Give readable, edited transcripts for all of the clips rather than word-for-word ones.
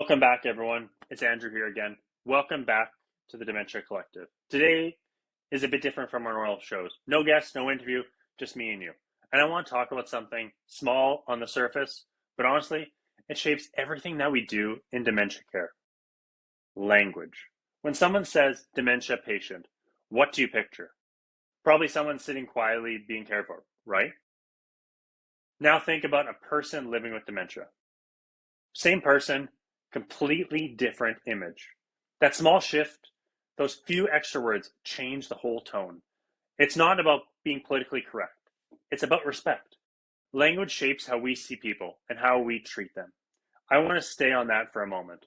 Welcome back, everyone. It's Andrew here again. Welcome back to the Dementia Collective. Today is a bit different from our normal shows. No guests, no interview, just me and you. And I want to talk about something small on the surface, but honestly, it shapes everything that we do in dementia care. Language. When someone says dementia patient, what do you picture? Probably someone sitting quietly being cared for, right? Now think about a person living with dementia. Same person, completely different image. That small shift, those few extra words change the whole tone. It's not about being politically correct. It's about respect. Language shapes how we see people and how we treat them. I want to stay on that for a moment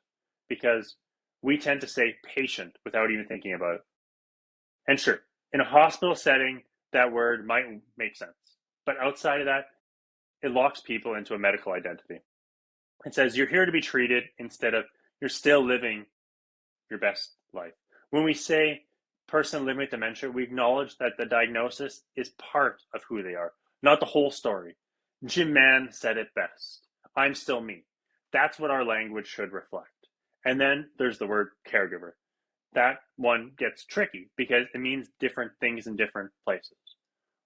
because we tend to say patient without even thinking about it. And sure, in a hospital setting, that word might make sense. But outside of that, it locks people into a medical identity. It says you're here to be treated instead of you're still living your best life. When we say person living with dementia, we acknowledge that the diagnosis is part of who they are, not the whole story. Jim Mann said it best. I'm still me. That's what our language should reflect. And then there's the word caregiver. That one gets tricky because it means different things in different places.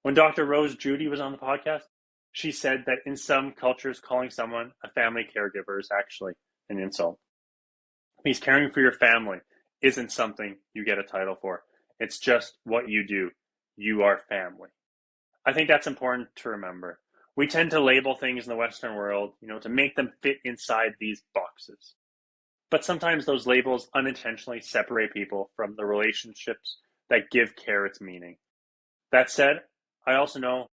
When Dr. Rose Judy was on the podcast, she said that in some cultures, calling someone a family caregiver is actually an insult. Because caring for your family isn't something you get a title for. It's just what you do. You are family. I think that's important to remember. We tend to label things in the Western world, to make them fit inside these boxes. But sometimes those labels unintentionally separate people from the relationships that give care its meaning. That said, I also know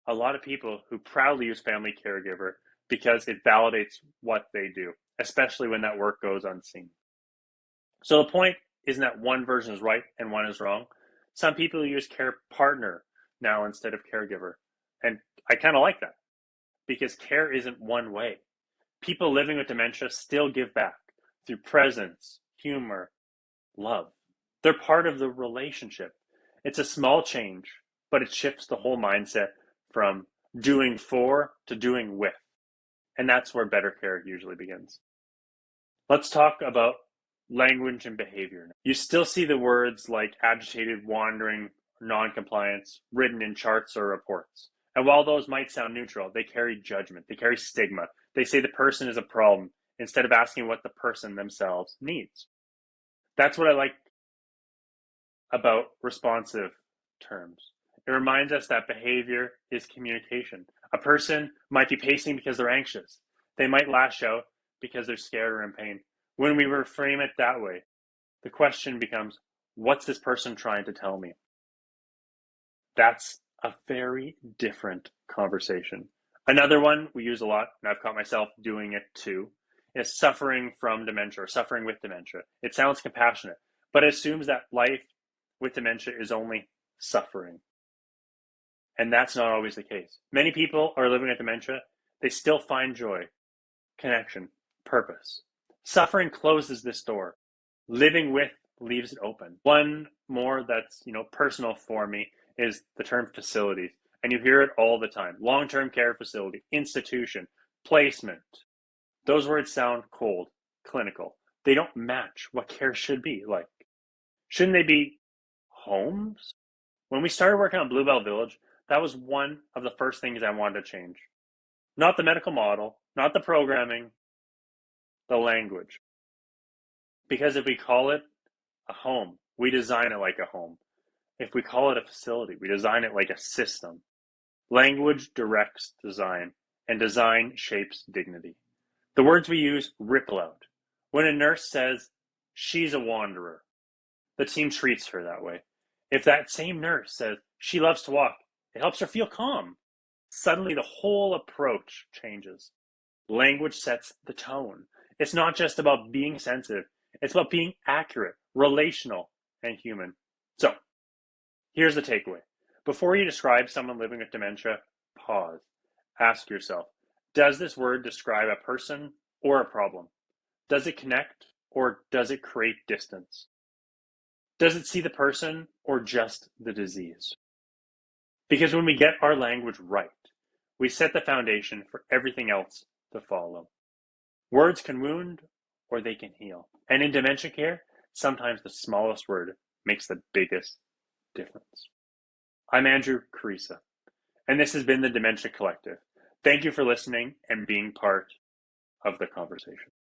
a lot of people who proudly use family caregiver because it validates what they do, especially when that work goes unseen. So the point isn't that one version is right and one is wrong. Some people use care partner now instead of caregiver. And I kind of like that because care isn't one way. People living with dementia still give back through presence, humor, love. They're part of the relationship. It's a small change, but it shifts the whole mindset from doing for to doing with. And that's where better care usually begins. Let's talk about language and behavior. You still see the words like agitated, wandering, non-compliance written in charts or reports. And while those might sound neutral, they carry judgment, they carry stigma. They say the person is a problem instead of asking what the person themselves needs. That's what I like about responsive terms. It reminds us that behavior is communication. A person might be pacing because they're anxious. They might lash out because they're scared or in pain. When we reframe it that way, the question becomes, what's this person trying to tell me? That's a very different conversation. Another one we use a lot, and I've caught myself doing it too, is suffering from dementia or suffering with dementia. It sounds compassionate, but it assumes that life with dementia is only suffering. And that's not always the case. Many people are living with dementia. They still find joy, connection, purpose. Suffering closes this door. Living with leaves it open. One more that's, personal for me is the term facilities. And you hear it all the time. Long-term care facility, institution, placement. Those words sound cold, clinical. They don't match what care should be like. Shouldn't they be homes? When we started working on Bluebell Village, that was one of the first things I wanted to change. Not the medical model, not the programming, the language. Because if we call it a home, we design it like a home. If we call it a facility, we design it like a system. Language directs design, and design shapes dignity. The words we use ripple out. When a nurse says, she's a wanderer, the team treats her that way. If that same nurse says, she loves to walk, it helps her feel calm. Suddenly the whole approach changes. Language sets the tone. It's not just about being sensitive. It's about being accurate, relational, and human. So, here's the takeaway. Before you describe someone living with dementia, pause. Ask yourself, does this word describe a person or a problem? Does it connect or does it create distance? Does it see the person or just the disease? Because when we get our language right, we set the foundation for everything else to follow. Words can wound or they can heal. And in dementia care, sometimes the smallest word makes the biggest difference. I'm Andrew Karesa, and this has been the Dementia Collective. Thank you for listening and being part of the conversation.